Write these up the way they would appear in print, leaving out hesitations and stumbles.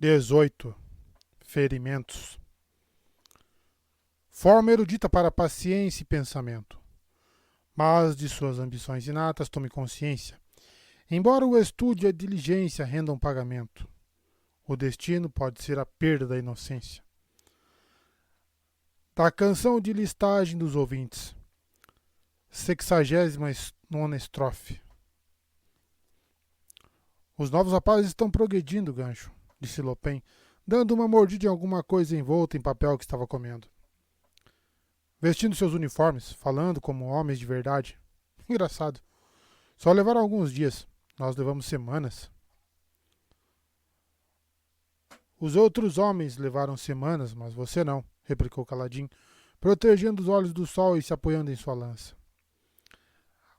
18. Ferimentos. Forma erudita para paciência e pensamento. Mas de suas ambições inatas tome consciência. Embora o estudo e a diligência rendam pagamento, o destino pode ser a perda da inocência. Da canção de listagem dos ouvintes. 69ª estrofe. Os novos rapazes estão progredindo, Gancho, disse Lopin, dando uma mordida em alguma coisa envolta em papel que estava comendo. Vestindo seus uniformes, falando como homens de verdade. Engraçado. Só levaram alguns dias. Nós levamos semanas. Os outros homens levaram semanas, mas você não, replicou Caladinho, protegendo os olhos do sol e se apoiando em sua lança.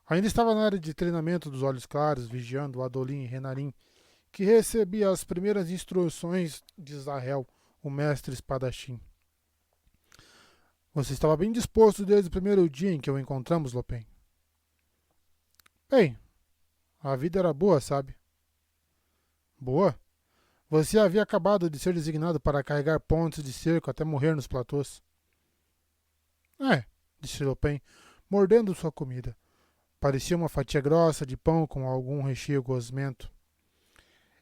Ainda estava na área de treinamento dos olhos claros, vigiando Adolim e Renarim, que recebia as primeiras instruções de Zahel, o mestre espadachim. Você estava bem disposto desde o primeiro dia em que o encontramos, Lopin. Bem, a vida era boa, sabe? Boa? Você havia acabado de ser designado para carregar pontes de cerco até morrer nos platôs. É, disse Lopin, mordendo sua comida. Parecia uma fatia grossa de pão com algum recheio gosmento.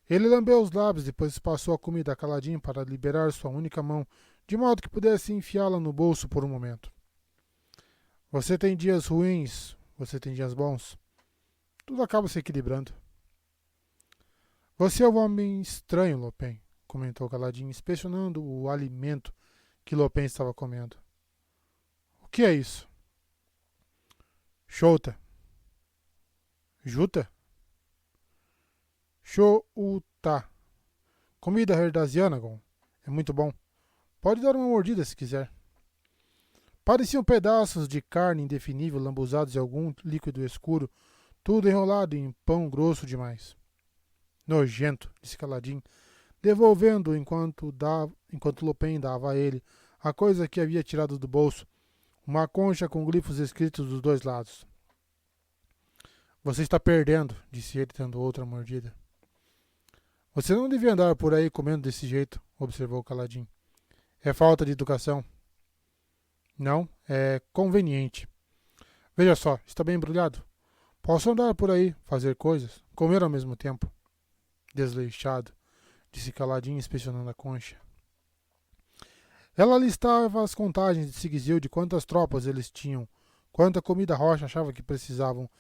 Ele lambeu os lábios, depois passou a comida caladinho para liberar sua única mão, de modo que pudesse enfiá-la no bolso por um momento. Você tem dias ruins, você tem dias bons. Tudo acaba se equilibrando. Você é um homem estranho, Lopin, comentou Caladinho, inspecionando o alimento que Lopin estava comendo. O que é isso? Chouta. Juta? Chouta. Comida herdaziana, Gon. É muito bom. Pode dar uma mordida se quiser. Pareciam pedaços de carne indefinível lambuzados em algum líquido escuro, tudo enrolado em pão grosso demais. Nojento, disse Caladinho, devolvendo enquanto Lopin dava a ele a coisa que havia tirado do bolso, uma concha com glifos escritos dos dois lados. Você está perdendo, disse ele, dando outra mordida. Você não devia andar por aí comendo desse jeito, observou Caladinho. É falta de educação. Não, é conveniente. Veja só, está bem embrulhado. Posso andar por aí, fazer coisas, comer ao mesmo tempo. Desleixado, disse Caladinho, inspecionando a concha. Ela listava as contagens de Sigizil de quantas tropas eles tinham, quanta comida Rocha achava que precisavam,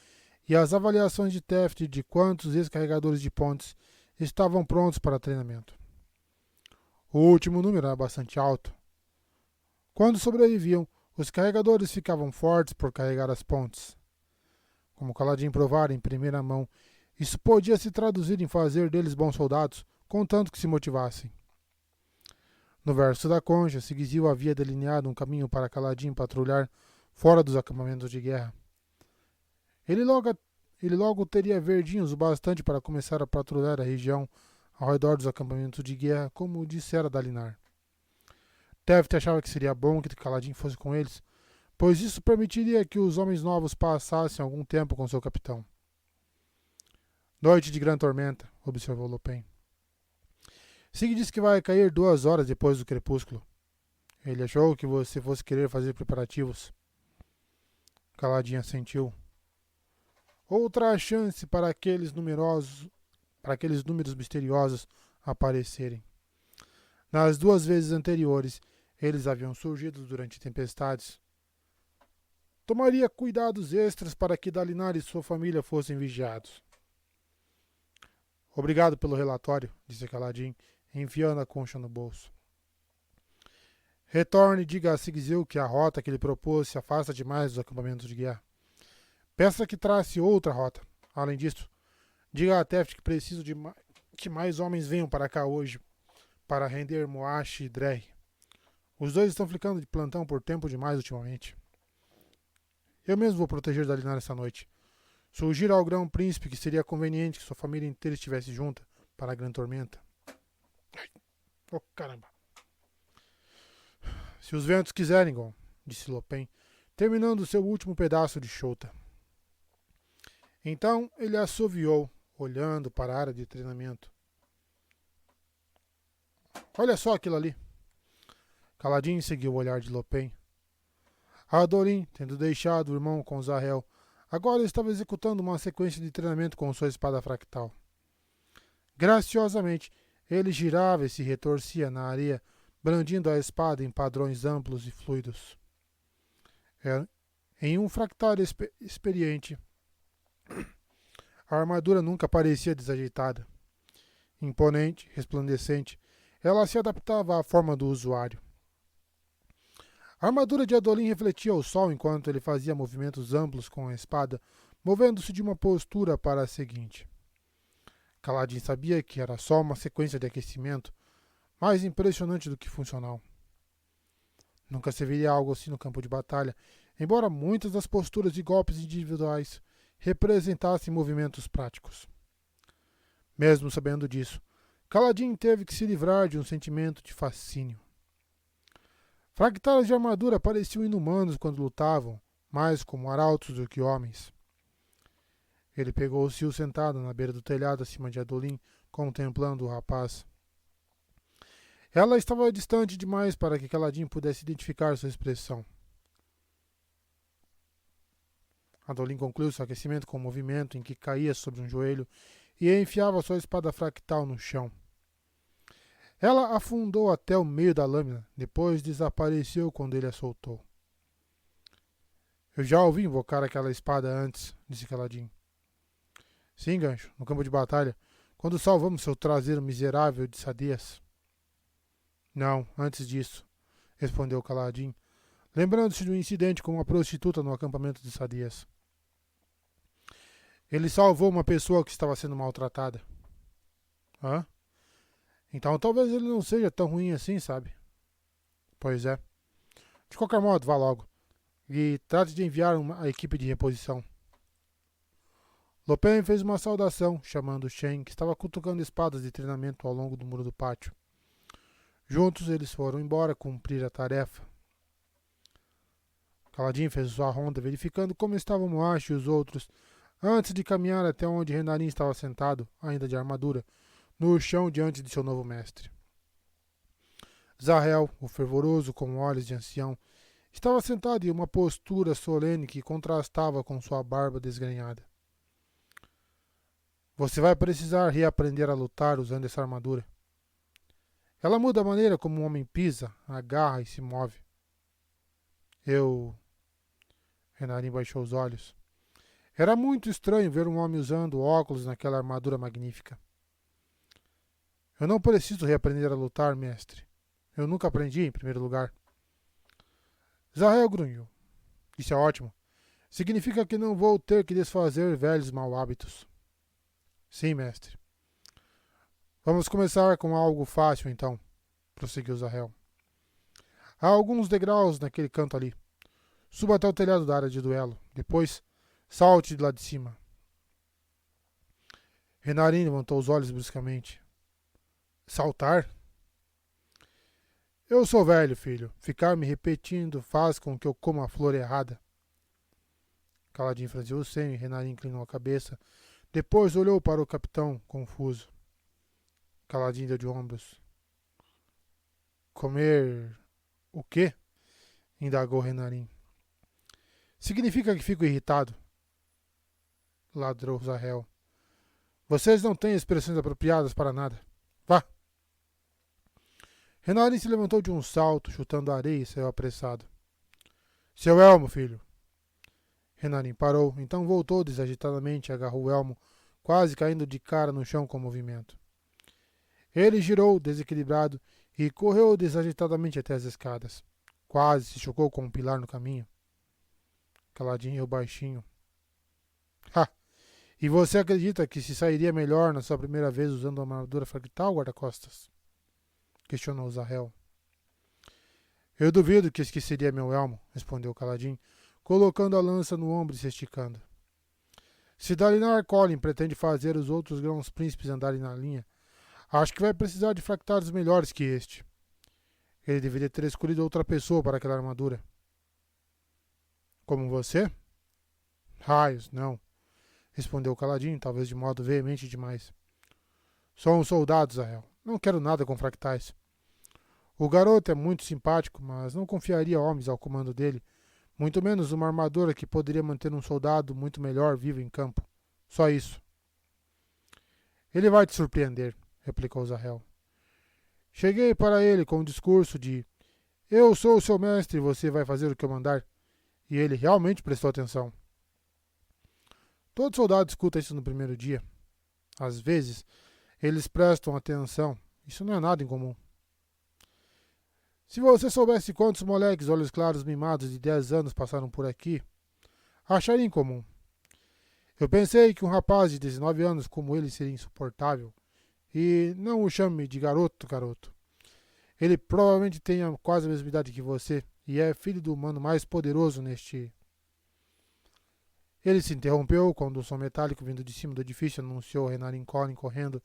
e as avaliações de Teft de quantos ex-carregadores de pontes estavam prontos para treinamento. O último número era bastante alto. Quando sobreviviam, os carregadores ficavam fortes por carregar as pontes. Como Caladinho provara em primeira mão, isso podia se traduzir em fazer deles bons soldados, contanto que se motivassem. No verso da concha, Sigizil havia delineado um caminho para Caladinho patrulhar fora dos acampamentos de guerra. Ele logo teria verdinhos o bastante para começar a patrulhar a região ao redor dos acampamentos de guerra, como dissera Dalinar. Teft achava que seria bom que Caladinho fosse com eles, pois isso permitiria que os homens novos passassem algum tempo com seu capitão. Noite de grande tormenta, observou Lopin. Sig disse que vai cair 2 horas depois do crepúsculo. Ele achou que você fosse querer fazer preparativos. Caladinho assentiu. Outra chance para aqueles números misteriosos aparecerem. Nas 2 vezes anteriores, eles haviam surgido durante tempestades. Tomaria cuidados extras para que Dalinar e sua família fossem vigiados. Obrigado pelo relatório, disse Caladinho, enfiando a concha no bolso. Retorne e diga a Sigizil que a rota que ele propôs se afasta demais dos acampamentos de guerra. Peça que trace outra rota. Além disso, diga a Teft que preciso de que mais homens venham para cá hoje para render Moash e Drey. Os dois estão ficando de plantão por tempo demais ultimamente. Eu mesmo vou proteger Dalinar essa noite. Sugiro ao Grão-Príncipe que seria conveniente que sua família inteira estivesse junta para a grande tormenta. Ai, oh, caramba. Se os ventos quiserem, Gon, disse Lopin, terminando seu último pedaço de chouta. Então ele assoviou, olhando para a área de treinamento. Olha só aquilo ali. Kaladin seguiu o olhar de Lopen. Adolin, tendo deixado o irmão com Zahel, agora estava executando uma sequência de treinamento com sua espada fractal. Graciosamente, ele girava e se retorcia na areia, brandindo a espada em padrões amplos e fluidos. Em um fractal experiente, a armadura nunca parecia desajeitada. Imponente, resplandecente, ela se adaptava à forma do usuário. A armadura de Adolin refletia o sol enquanto ele fazia movimentos amplos com a espada, movendo-se de uma postura para a seguinte. Kaladin sabia que era só uma sequência de aquecimento, mais impressionante do que funcional. Nunca se veria algo assim no campo de batalha, embora muitas das posturas e golpes individuais representassem movimentos práticos. Mesmo sabendo disso, Kaladin teve que se livrar de um sentimento de fascínio. Fractais de armadura pareciam inumanos quando lutavam, mais como arautos do que homens. Ele pegou o Sil sentado na beira do telhado acima de Adolin, contemplando o rapaz. Ela estava distante demais para que Kaladin pudesse identificar sua expressão. Adolin concluiu seu aquecimento com um movimento em que caía sobre um joelho e enfiava sua espada fractal no chão. Ela afundou até o meio da lâmina, depois desapareceu quando ele a soltou. Eu já ouvi invocar aquela espada antes, disse Kaladin. Sim, Gancho, no campo de batalha, quando salvamos seu traseiro miserável de Sadias. Não, antes disso, respondeu Kaladin, lembrando-se de um incidente com uma prostituta no acampamento de Sadias. Ele salvou uma pessoa que estava sendo maltratada. Hã? Então talvez ele não seja tão ruim assim, sabe? Pois é. De qualquer modo, vá logo. E trate de enviar a equipe de reposição. Lopen fez uma saudação, chamando Shen, que estava cutucando espadas de treinamento ao longo do muro do pátio. Juntos eles foram embora cumprir a tarefa. Kaladin fez sua ronda, verificando como estavam Moash e os outros, antes de caminhar até onde Renarin estava sentado, ainda de armadura, no chão diante de seu novo mestre. Zahel, o fervoroso com olhos de ancião, estava sentado em uma postura solene que contrastava com sua barba desgrenhada. Você vai precisar reaprender a lutar usando essa armadura. Ela muda a maneira como um homem pisa, agarra e se move. Renarin baixou os olhos. Era muito estranho ver um homem usando óculos naquela armadura magnífica. Eu não preciso reaprender a lutar, mestre. Eu nunca aprendi, em primeiro lugar. Zahel grunhiu. Isso é ótimo. Significa que não vou ter que desfazer velhos mau hábitos. Sim, mestre. Vamos começar com algo fácil, então, prosseguiu Zahel. Há alguns degraus naquele canto ali. Suba até o telhado da área de duelo. Depois, salte de lá de cima. Renarin levantou os olhos bruscamente. Saltar? Eu sou velho, filho. Ficar me repetindo faz com que eu coma a flor errada. Kaladin franziu o senho e Renarin inclinou a cabeça. Depois olhou para o capitão, confuso. Kaladin deu de ombros. Comer o quê? Indagou Renarin. Significa que fico irritado, ladrou Zahel. Vocês não têm expressões apropriadas para nada. Vá! Renarin se levantou de um salto, chutando a areia e saiu apressado. Seu elmo, filho! Renarin parou, então voltou desagitadamente e agarrou o elmo, quase caindo de cara no chão com o movimento. Ele girou, desequilibrado, e correu desagitadamente até as escadas. Quase se chocou com um pilar no caminho. Kaladin riu baixinho. Ha! E você acredita que se sairia melhor na sua primeira vez usando uma armadura fractal, guarda-costas? Questionou Zahel. Eu duvido que esqueceria meu elmo, respondeu Kaladin, colocando a lança no ombro e se esticando. Se Dalinar Collin pretende fazer os outros grãos príncipes andarem na linha, acho que vai precisar de fractais melhores que este. Ele deveria ter escolhido outra pessoa para aquela armadura. Como você? Raios, não, respondeu Kaladin, talvez de modo veemente demais. Sou um soldado, Zahel. Não quero nada com fractais. O garoto é muito simpático, mas não confiaria homens ao comando dele, muito menos uma armadura que poderia manter um soldado muito melhor vivo em campo. Só isso. Ele vai te surpreender, replicou Zahel. Cheguei para ele com um discurso de eu sou o seu mestre e você vai fazer o que eu mandar. E ele realmente prestou atenção. Todo soldado escuta isso no primeiro dia. Às vezes, eles prestam atenção. Isso não é nada incomum. Se você soubesse quantos moleques olhos claros mimados de 10 anos passaram por aqui, acharia incomum. Eu pensei que um rapaz de 19 anos como ele seria insuportável. E não o chame de garoto, garoto. Ele provavelmente tem quase a mesma idade que você e é filho do humano mais poderoso neste. Ele se interrompeu quando um som metálico vindo de cima do edifício anunciou Renarin Collin correndo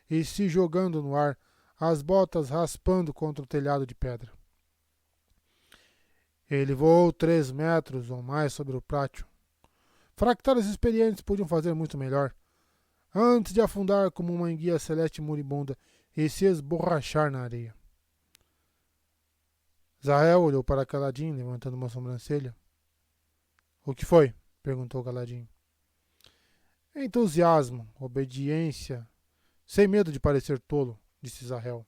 e se jogando no ar, as botas raspando contra o telhado de pedra. Ele voou 3 metros ou mais sobre o pátio. Fractais experientes podiam fazer muito melhor, antes de afundar como uma enguia celeste moribunda e se esborrachar na areia. Zahel olhou para Kaladin, levantando uma sobrancelha. O que foi? Perguntou Kaladin. Entusiasmo, obediência, sem medo de parecer tolo, disse Zahel.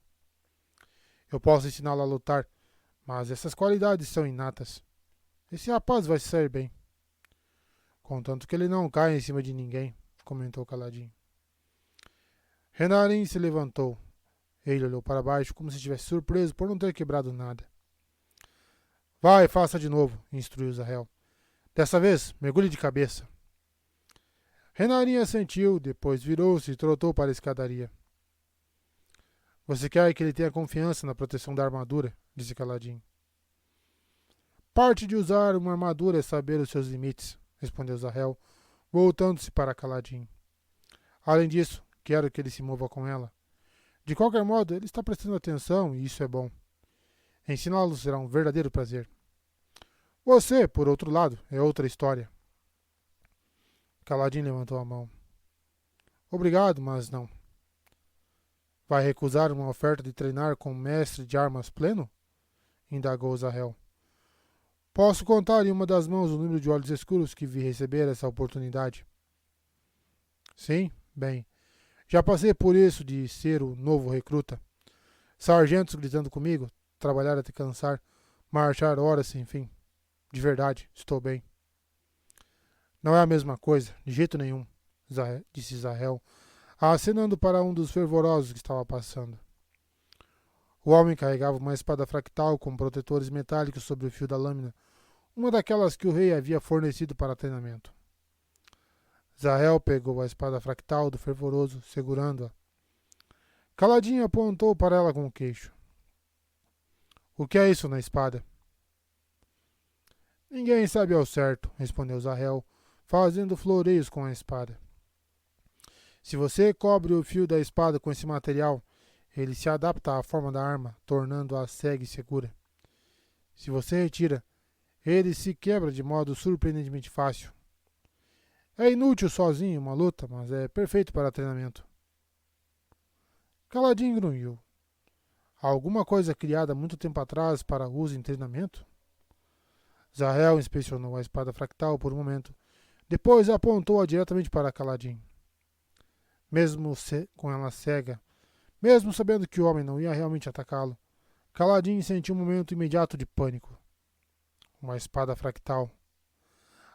Eu posso ensiná-lo a lutar, mas essas qualidades são inatas. Esse rapaz vai se sair bem. Contanto que ele não caia em cima de ninguém, comentou Kaladin. Renarin se levantou. Ele olhou para baixo como se estivesse surpreso por não ter quebrado nada. Vai, faça de novo, instruiu Zahel. Dessa vez, mergulhe de cabeça. Renarin assentiu, depois virou-se e trotou para a escadaria. Você quer que ele tenha confiança na proteção da armadura, disse Kaladin. Parte de usar uma armadura é saber os seus limites, respondeu Zahel, voltando-se para Kaladin. Além disso, quero que ele se mova com ela. De qualquer modo, ele está prestando atenção e isso é bom. Ensiná-lo será um verdadeiro prazer. Você, por outro lado, é outra história. Kaladin levantou a mão. Obrigado, mas não. Vai recusar uma oferta de treinar com um mestre de armas pleno? Indagou Zahel. Posso contar em uma das mãos o número de olhos escuros que vi receber essa oportunidade. Sim, bem. Já passei por isso de ser o novo recruta. Sargentos gritando comigo, trabalhar até cansar, marchar horas sem fim. De verdade, estou bem. Não é a mesma coisa, de jeito nenhum, disse Zahel, acenando para um dos fervorosos que estava passando. O homem carregava uma espada fractal com protetores metálicos sobre o fio da lâmina, uma daquelas que o rei havia fornecido para treinamento. Zahel pegou a espada fractal do fervoroso, segurando-a. Kaladin apontou para ela com o queixo. O que é isso na espada? Ninguém sabe ao certo, respondeu Zahel, fazendo floreios com a espada. Se você cobre o fio da espada com esse material, ele se adapta à forma da arma, tornando-a cega e segura. Se você retira, ele se quebra de modo surpreendentemente fácil. É inútil sozinho uma luta, mas é perfeito para treinamento. Kaladin grunhiu. Alguma coisa criada muito tempo atrás para uso em treinamento? Zahel inspecionou a espada fractal por um momento. Depois apontou-a diretamente para Kaladin. Mesmo com ela cega, mesmo sabendo que o homem não ia realmente atacá-lo, Kaladin sentiu um momento imediato de pânico. Uma espada fractal.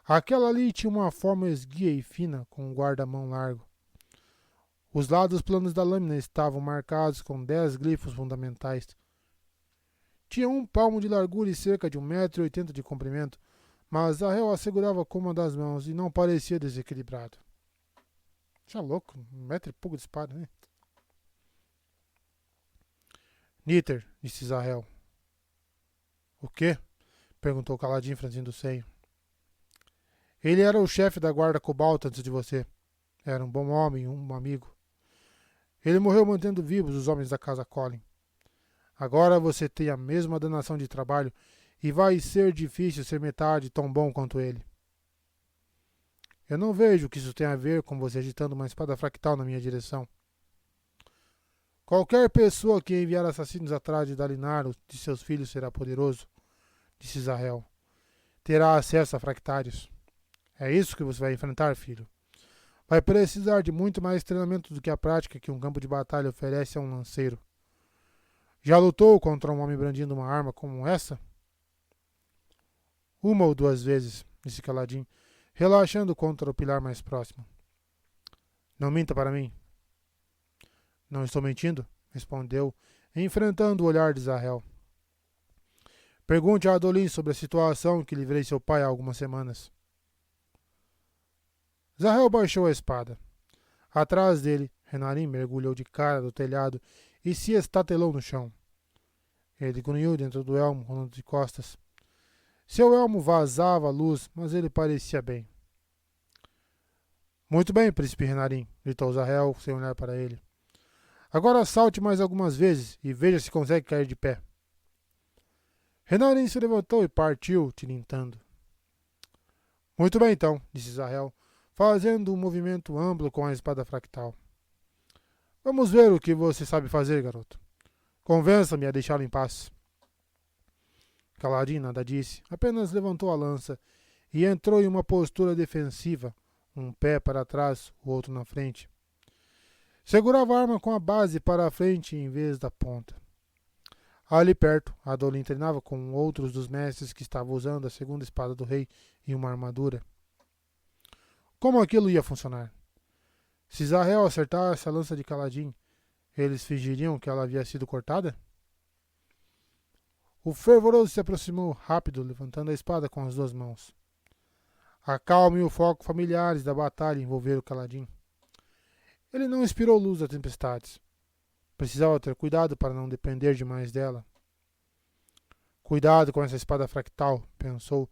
Aquela ali tinha uma forma esguia e fina, com um guarda-mão largo. Os lados planos da lâmina estavam marcados com 10 glifos fundamentais. Tinha 1 palmo de largura e cerca de 1,80 m de comprimento, mas Zahel a segurava com uma das mãos e não parecia desequilibrado. Você é louco, 1,00 m e pouco de espada, né? Niter, disse Zahel. O quê? Perguntou Kaladin, franzindo o seio. Ele era o chefe da guarda cobalta antes de você. Era um bom homem, um amigo. Ele morreu mantendo vivos os homens da casa Collin. Agora você tem a mesma danação de trabalho e vai ser difícil ser metade tão bom quanto ele. Eu não vejo o que isso tem a ver com você agitando uma espada fractal na minha direção. Qualquer pessoa que enviar assassinos atrás de Dalinar, de seus filhos, será poderoso, disse Zahel. Terá acesso a fractários. É isso que você vai enfrentar, filho. Vai precisar de muito mais treinamento do que a prática que um campo de batalha oferece a um lanceiro. Já lutou contra um homem brandindo uma arma como essa? Uma ou duas vezes, disse Kaladin, relaxando contra o pilar mais próximo. Não minta para mim. Não estou mentindo, respondeu, enfrentando o olhar de Zahel. Pergunte a Adolin sobre a situação que livrei seu pai há algumas semanas. Zahel baixou a espada. Atrás dele, Renarin mergulhou de cara do telhado e se estatelou no chão. Ele grunhiu dentro do elmo, rolando de costas. Seu elmo vazava luz, mas ele parecia bem. Muito bem, príncipe Renarin, gritou Zahel sem olhar para ele. Agora salte mais algumas vezes e veja se consegue cair de pé. Renarin se levantou e partiu, tilintando. Muito bem, então, disse Zahel, fazendo um movimento amplo com a espada fractal. Vamos ver o que você sabe fazer, garoto. Convença-me a deixá-lo em paz. Kaladin nada disse, apenas levantou a lança e entrou em uma postura defensiva, um pé para trás, o outro na frente. Segurava a arma com a base para a frente em vez da ponta. Ali perto, Adolin treinava com outros dos mestres que estavam usando a segunda espada do rei e uma armadura. Como aquilo ia funcionar? Se Zahel acertasse a lança de Kaladin, eles fingiriam que ela havia sido cortada? O fervoroso se aproximou rápido, levantando a espada com as duas mãos. A calma e o foco familiares da batalha envolveram Kaladin. Ele não inspirou luz das tempestades. Precisava ter cuidado para não depender demais dela. Cuidado com essa espada fractal, pensou,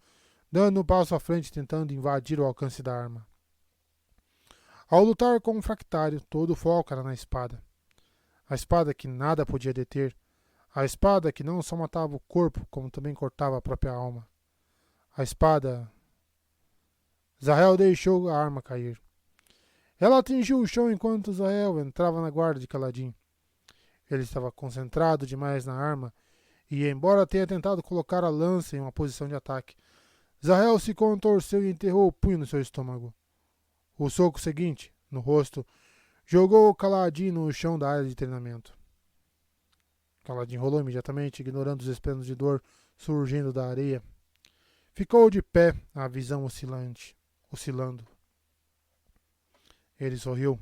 dando um passo à frente tentando invadir o alcance da arma. Ao lutar com um fractário, todo o foco era na espada. A espada que nada podia deter. A espada que não só matava o corpo, como também cortava a própria alma. A espada... Zahel deixou a arma cair. Ela atingiu o chão enquanto Zahel entrava na guarda de Kaladin. Ele estava concentrado demais na arma e, embora tenha tentado colocar a lança em uma posição de ataque, Zahel se contorceu e enterrou o punho no seu estômago. O soco seguinte, no rosto, jogou Kaladin no chão da área de treinamento. Kaladin rolou imediatamente, ignorando os espasmos de dor surgindo da areia. Ficou de pé, a visão oscilando. Ele sorriu.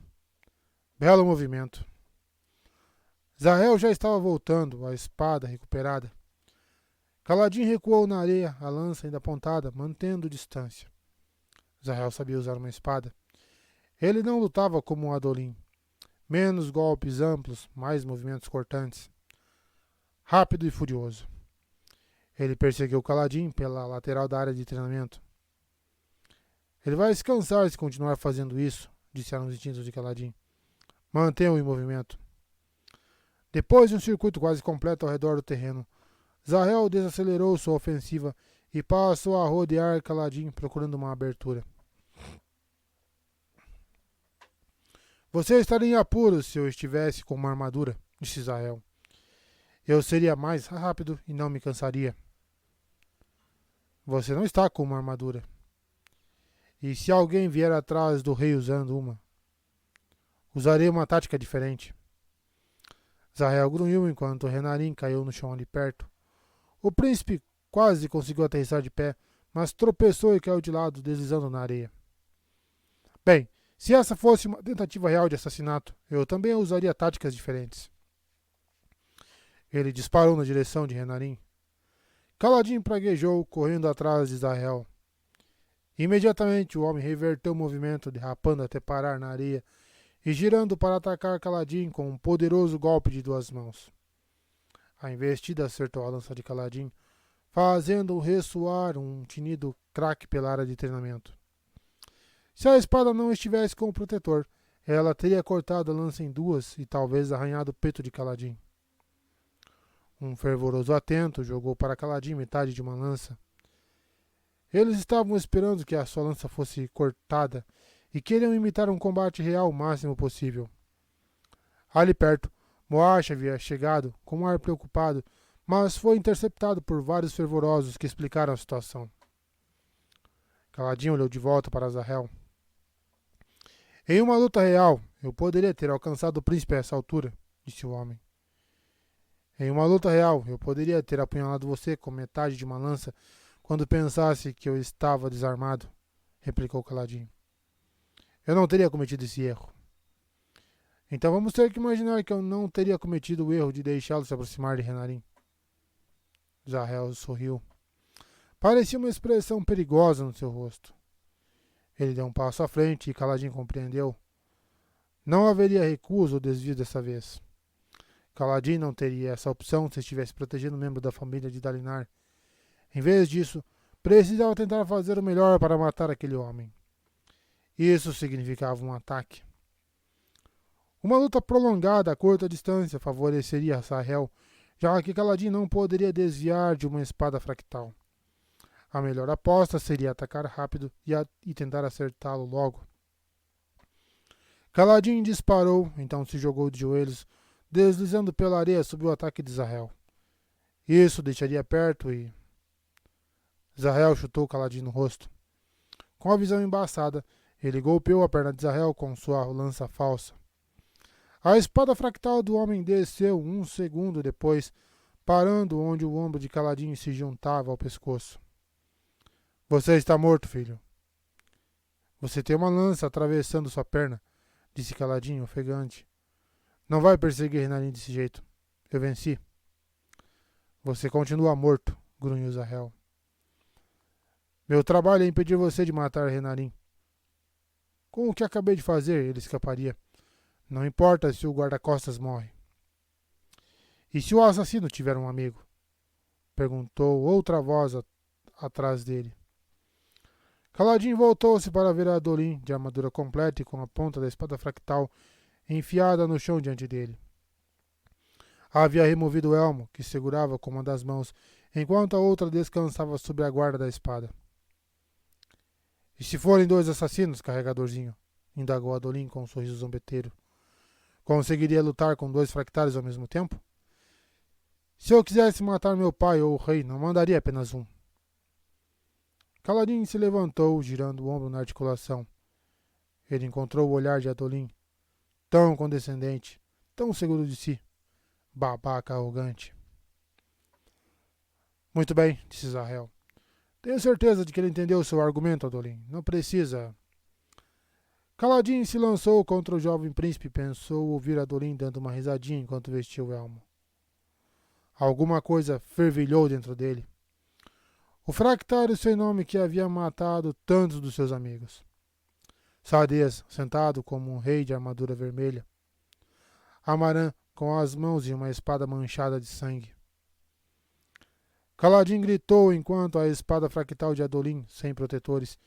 Belo movimento. Zahel já estava voltando, a espada recuperada. Kaladin recuou na areia, a lança ainda apontada, mantendo distância. Zahel sabia usar uma espada. Ele não lutava como um Adolin. Menos golpes amplos, mais movimentos cortantes. Rápido e furioso. Ele perseguiu Kaladin pela lateral da área de treinamento. Ele vai se cansar se continuar fazendo isso, disseram os instintos de Kaladin. Mantenha-o em movimento. Depois de um circuito quase completo ao redor do terreno, Zahel desacelerou sua ofensiva e passou a rodear Kaladin procurando uma abertura. Você estaria em apuros se eu estivesse com uma armadura, disse Zahel. Eu seria mais rápido e não me cansaria. Você não está com uma armadura. E se alguém vier atrás do rei usando uma? Usarei uma tática diferente. Zahel grunhiu enquanto Renarin caiu no chão ali perto. O príncipe quase conseguiu aterrissar de pé, mas tropeçou e caiu de lado, deslizando na areia. Bem, se essa fosse uma tentativa real de assassinato, eu também usaria táticas diferentes. Ele disparou na direção de Renarin. Kaladin praguejou, correndo atrás de Zahel. Imediatamente o homem reverteu o movimento, derrapando até parar na areia e girando para atacar Kaladin com um poderoso golpe de duas mãos. A investida acertou a lança de Kaladin, fazendo ressoar um tinido craque pela área de treinamento. Se a espada não estivesse com o protetor, ela teria cortado a lança em duas e talvez arranhado o peito de Kaladin. Um fervoroso atento jogou para Kaladin metade de uma lança. Eles estavam esperando que a sua lança fosse cortada e queriam imitar um combate real o máximo possível. Ali perto, Moash havia chegado com um ar preocupado, mas foi interceptado por vários fervorosos que explicaram a situação. Caladinho olhou de volta para Azarel. Em uma luta real, eu poderia ter alcançado o príncipe a essa altura, disse o homem. Em uma luta real, eu poderia ter apunhalado você com metade de uma lança quando pensasse que eu estava desarmado, replicou Caladinho. Eu não teria cometido esse erro. Então vamos ter que imaginar que eu não teria cometido o erro de deixá-lo se aproximar de Renarin. Zahel sorriu. Parecia uma expressão perigosa no seu rosto. Ele deu um passo à frente e Caladinho compreendeu. Não haveria recuso ou desvio dessa vez. Caladinho não teria essa opção se estivesse protegendo um membro da família de Dalinar. Em vez disso, precisava tentar fazer o melhor para matar aquele homem. Isso significava um ataque. Uma luta prolongada a curta distância favoreceria Zahel, já que Caladinho não poderia desviar de uma espada fractal. A melhor aposta seria atacar rápido e tentar acertá-lo logo. Caladinho disparou, então se jogou de joelhos, deslizando pela areia sob o ataque de Zahel. Isso deixaria perto e... Zahel chutou Caladinho no rosto. Com a visão embaçada, ele golpeou a perna de Zahel com sua lança falsa. A espada fractal do homem desceu 1 segundo depois, parando onde o ombro de Caladinho se juntava ao pescoço. Você está morto, filho. Você tem uma lança atravessando sua perna, disse Caladinho, ofegante. Não vai perseguir Renarin desse jeito. Eu venci. Você continua morto, grunhiu Zahel. Meu trabalho é impedir você de matar Renarin. Com o que acabei de fazer, ele escaparia. Não importa se o guarda-costas morre. E se o assassino tiver um amigo? Perguntou outra voz atrás dele. Caladinho voltou-se para ver a Adolin, de armadura completa e com a ponta da espada fractal enfiada no chão diante dele. Havia removido o elmo, que segurava com uma das mãos, enquanto a outra descansava sobre a guarda da espada. E se forem 2 assassinos, carregadorzinho? Indagou Adolin com um sorriso zombeteiro. Conseguiria lutar com 2 fractais ao mesmo tempo? Se eu quisesse matar meu pai ou o rei, não mandaria apenas um. Caladinho se levantou, girando o ombro na articulação. Ele encontrou o olhar de Adolin, tão condescendente, tão seguro de si. Babaca arrogante. Muito bem, disse Zahel. Tenho certeza de que ele entendeu o seu argumento, Adolin. Não precisa... Caladinho se lançou contra o jovem príncipe e pensou ouvir Adolin dando uma risadinha enquanto vestia o elmo. Alguma coisa fervilhou dentro dele. O fractário sem nome que havia matado tantos dos seus amigos. Sadez, sentado como um rei de armadura vermelha. Amaran, com as mãos em uma espada manchada de sangue. Caladinho gritou enquanto a espada fractal de Adolin, sem protetores,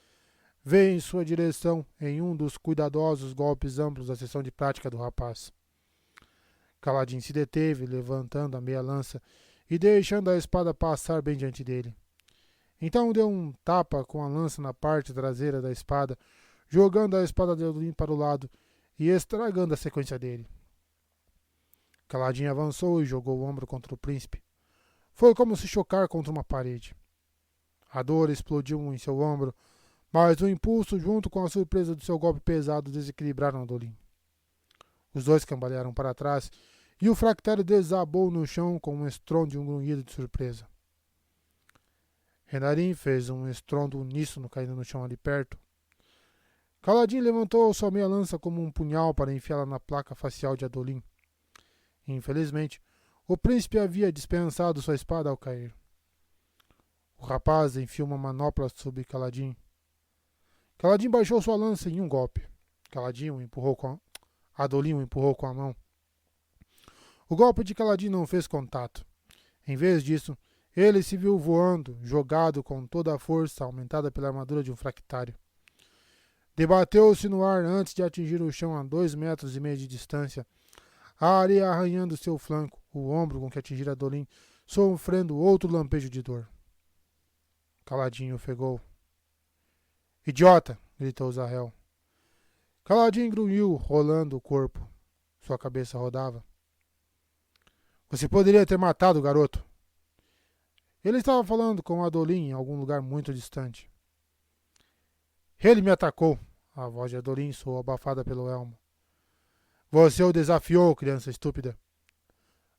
veio em sua direção em um dos cuidadosos golpes amplos da sessão de prática do rapaz. Caladinho se deteve, levantando a meia lança e deixando a espada passar bem diante dele. Então deu um tapa com a lança na parte traseira da espada, jogando a espada de Adolin para o lado e estragando a sequência dele. Caladinho avançou e jogou o ombro contra o príncipe. Foi como se chocar contra uma parede. A dor explodiu em seu ombro, mas o impulso junto com a surpresa do seu golpe pesado desequilibraram Adolin. Os dois cambalearam para trás e o fractário desabou no chão com um estrondo e um grunhido de surpresa. Renarin fez um estrondo uníssono caindo no chão ali perto. Caladinho levantou sua meia lança como um punhal para enfiá-la na placa facial de Adolin. Infelizmente, o príncipe havia dispensado sua espada ao cair. O rapaz enfiou uma manopla sobre Caladinho. Caladinho baixou sua lança em um golpe. Adolin o empurrou com a mão. O golpe de Caladinho não fez contato. Em vez disso, ele se viu voando, jogado com toda a força aumentada pela armadura de um fractário. Debateu-se no ar antes de atingir o chão a 2,5 metros de distância, a areia arranhando seu flanco, o ombro com que atingira Adolin, sofrendo outro lampejo de dor. Caladinho ofegou. Idiota! Gritou Zahel. Caladinho grunhiu, rolando o corpo. Sua cabeça rodava. Você poderia ter matado o garoto. Ele estava falando com Adolin em algum lugar muito distante. Ele me atacou. A voz de Adolin soou abafada pelo elmo. Você o desafiou, criança estúpida.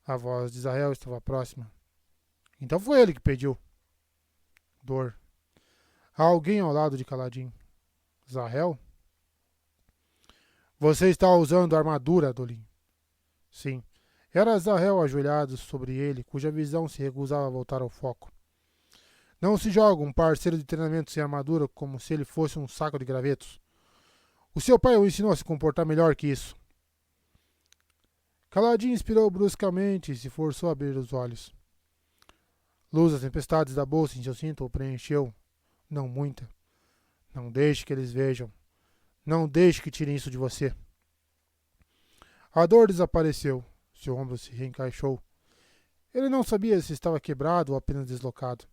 A voz de Israel estava próxima. Então foi ele que pediu. Dor. Há alguém ao lado de Caladim. Zahel? Você está usando armadura, Adolin. Sim. Era Zahel ajoelhado sobre ele, cuja visão se recusava a voltar ao foco. Não se joga um parceiro de treinamento sem armadura como se ele fosse um saco de gravetos. O seu pai o ensinou a se comportar melhor que isso. Caladim inspirou bruscamente e se forçou a abrir os olhos. Luz das tempestades da bolsa em seu cinto o preencheu. Não muita. Não deixe que eles vejam. Não deixe que tirem isso de você. A dor desapareceu. Seu ombro se reencaixou. Ele não sabia se estava quebrado ou apenas deslocado.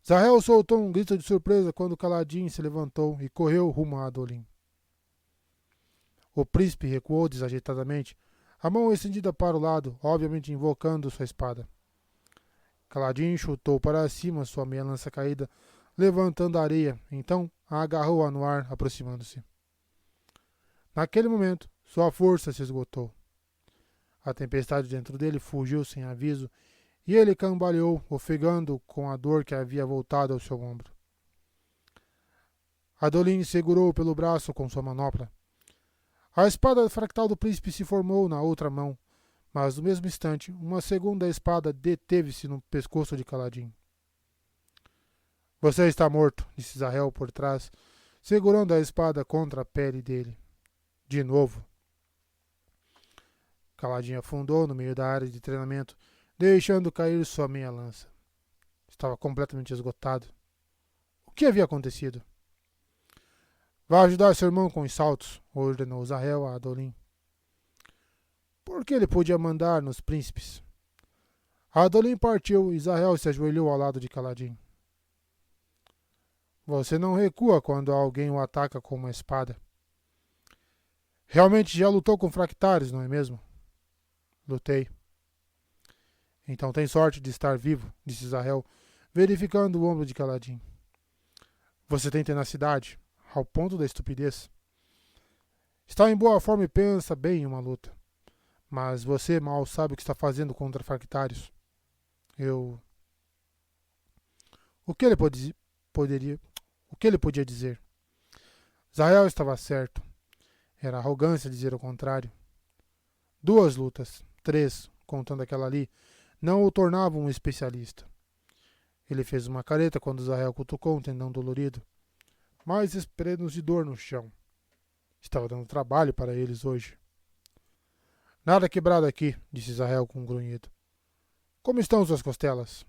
Zahel soltou um grito de surpresa quando Caladim se levantou e correu rumo a Adolin. O príncipe recuou desajeitadamente, a mão estendida para o lado, obviamente invocando sua espada. Caladim chutou para cima sua meia lança caída, levantando a areia, então a agarrou-a no ar, aproximando-se. Naquele momento, sua força se esgotou. A tempestade dentro dele fugiu sem aviso e ele cambaleou, ofegando com a dor que havia voltado ao seu ombro. Adolin segurou-o pelo braço com sua manopla. A espada fractal do príncipe se formou na outra mão, mas no mesmo instante, uma segunda espada deteve-se no pescoço de Caladim. Você está morto, disse Zahel por trás, segurando a espada contra a pele dele. De novo. Caladim afundou no meio da área de treinamento, deixando cair sua meia lança. Estava completamente esgotado. O que havia acontecido? Vá ajudar seu irmão com os saltos, ordenou Zahel a Adolin. Por que ele podia mandar nos príncipes? Adolin partiu e Zahel se ajoelhou ao lado de Caladim. Você não recua quando alguém o ataca com uma espada. Realmente já lutou com fractares, não é mesmo? Lutei. Então tem sorte de estar vivo, disse Zahel, verificando o ombro de Caladim. Você tem tenacidade, ao ponto da estupidez. Está em boa forma e pensa bem em uma luta. Mas você mal sabe o que está fazendo contra fractários. O que ele podia dizer? Zahel estava certo. Era arrogância dizer o contrário. 2 lutas, 3, contando aquela ali, não o tornavam um especialista. Ele fez uma careta quando Zahel cutucou um tendão dolorido. Mais espelhos de dor no chão. Estava dando trabalho para eles hoje. Nada quebrado aqui, disse Zahel com um grunhido. Como estão suas costelas?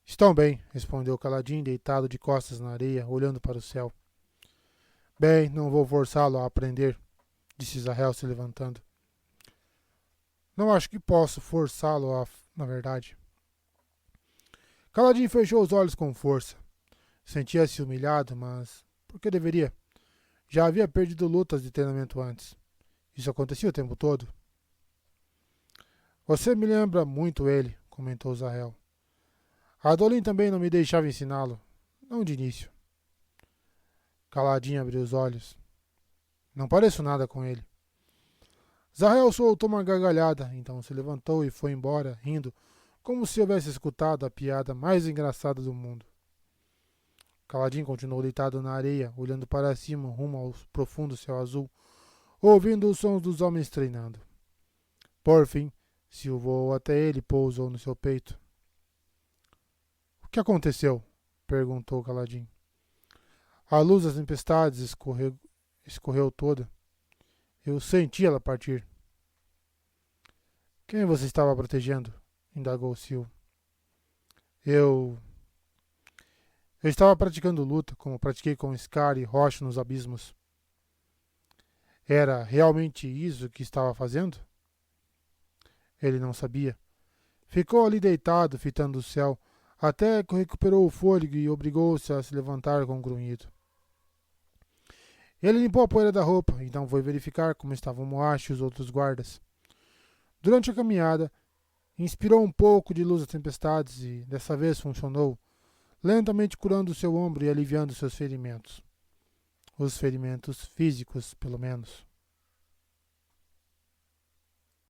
Estão bem, respondeu Caladim, deitado de costas na areia, olhando para o céu. Bem, não vou forçá-lo a aprender, disse Zahel se levantando. Não acho que posso forçá-lo na verdade. Caladim fechou os olhos com força. Sentia-se humilhado, mas por que deveria? Já havia perdido lutas de treinamento antes. Isso acontecia o tempo todo. Você me lembra muito ele, comentou Zahel. Adolin também não me deixava ensiná-lo. Não de início. Caladim abriu os olhos. Não pareço nada com ele. Zahel soltou uma gargalhada, então se levantou e foi embora, rindo, como se houvesse escutado a piada mais engraçada do mundo. Caladim continuou deitado na areia, olhando para cima, rumo ao profundo céu azul, ouvindo os sons dos homens treinando. Por fim, Sil voou até ele e pousou no seu peito. O que aconteceu? Perguntou Caladim. A luz das tempestades escorreu toda. Eu senti ela partir. Quem você estava protegendo? Indagou Sil. Eu estava praticando luta, como pratiquei com Scar e Roche nos abismos. Era realmente isso que estava fazendo? Ele não sabia. Ficou ali deitado, fitando o céu, até que recuperou o fôlego e obrigou-se a se levantar com um grunhido. Ele limpou a poeira da roupa, então foi verificar como estavam Moash e os outros guardas. Durante a caminhada, inspirou um pouco de luz das tempestades e, dessa vez, funcionou, lentamente curando seu ombro e aliviando seus ferimentos. Os ferimentos físicos, pelo menos.